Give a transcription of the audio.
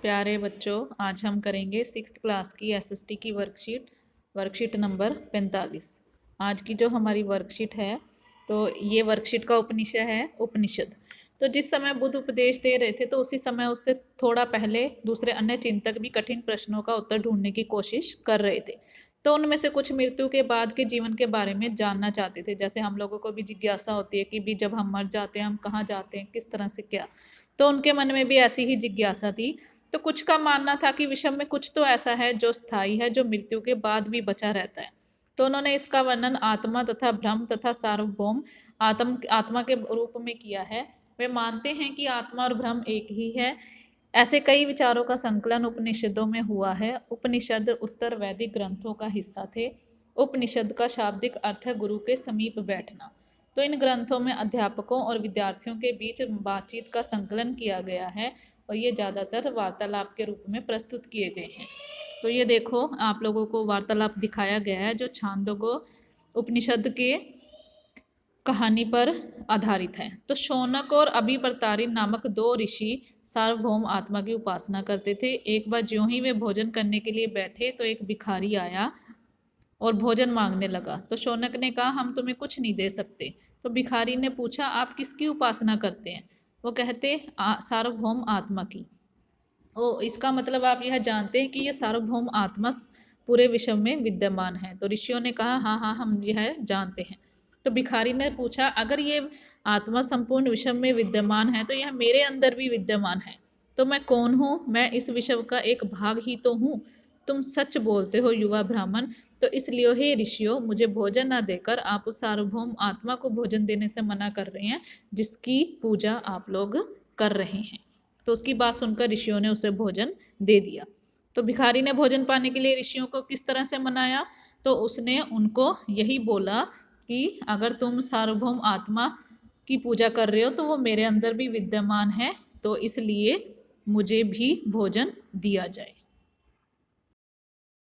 प्यारे बच्चों, आज हम करेंगे 6th क्लास की एसएसटी की वर्कशीट नंबर 45। आज की जो हमारी वर्कशीट है, तो ये वर्कशीट का उपनिषद है उपनिषद। तो जिस समय बुद्ध उपदेश दे रहे थे, तो उसी समय उससे थोड़ा पहले दूसरे अन्य चिंतक भी कठिन प्रश्नों का उत्तर ढूंढने की कोशिश कर रहे थे। तो उनमें से कुछ मृत्यु के बाद के जीवन के बारे में जानना चाहते थे। जैसे हम लोगों को भी जिज्ञासा होती है कि भी जब हम मर जाते हैं हम कहाँ जाते हैं, किस तरह से क्या। तो उनके मन में भी ऐसी ही जिज्ञासा थी। तो कुछ का मानना था कि विश्व में कुछ तो ऐसा है जो स्थायी है, जो मृत्यु के बाद भी बचा रहता है। तो उन्होंने इसका वर्णन आत्मा तथा ब्रह्म तथा सार्वभौम आत्मा के रूप में किया है। वे मानते हैं कि आत्मा और ब्रह्म एक ही है। ऐसे कई विचारों का संकलन उपनिषदों में हुआ है। उपनिषद उत्तर वैदिक ग्रंथों का हिस्सा थे। उपनिषद का शाब्दिक अर्थ है गुरु के समीप बैठना। तो इन ग्रंथों में अध्यापकों और विद्यार्थियों के बीच बातचीत का संकलन किया गया है और ये ज़्यादातर वार्तालाप के रूप में प्रस्तुत किए गए हैं। तो ये देखो, आप लोगों को वार्तालाप दिखाया गया है जो छांदोग्य उपनिषद के कहानी पर आधारित है। तो शौनक और अभिप्रतारिण नामक दो ऋषि सार्वभौम आत्मा की उपासना करते थे। एक बार ज्यों ही वे भोजन करने के लिए बैठे तो एक भिखारी आया और भोजन मांगने लगा। तो शौनक ने कहा, हम तुम्हें कुछ नहीं दे सकते। तो भिखारी ने पूछा, आप किसकी उपासना करते हैं? वो कहते सार्वभौम आत्मा की। ओ, इसका मतलब आप यह जानते हैं कि ये सार्वभौम आत्मा पूरे विश्व में विद्यमान है। तो ऋषियों ने कहा, हाँ हाँ, हम यह जानते हैं। तो भिखारी ने पूछा, अगर ये आत्मा संपूर्ण विश्व में विद्यमान है तो यह मेरे अंदर भी विद्यमान है। तो मैं कौन हूँ? मैं इस विश्व का एक भाग ही तो हूँ। तुम सच बोलते हो युवा ब्राह्मण। तो इसलिए हे ऋषियों, मुझे भोजन न देकर आप उस सार्वभौम आत्मा को भोजन देने से मना कर रहे हैं जिसकी पूजा आप लोग कर रहे हैं। तो उसकी बात सुनकर ऋषियों ने उसे भोजन दे दिया। तो भिखारी ने भोजन पाने के लिए ऋषियों को किस तरह से मनाया? तो उसने उनको यही बोला कि अगर तुम सार्वभौम आत्मा की पूजा कर रहे हो तो वो मेरे अंदर भी विद्यमान है, तो इसलिए मुझे भी भोजन दिया जाए।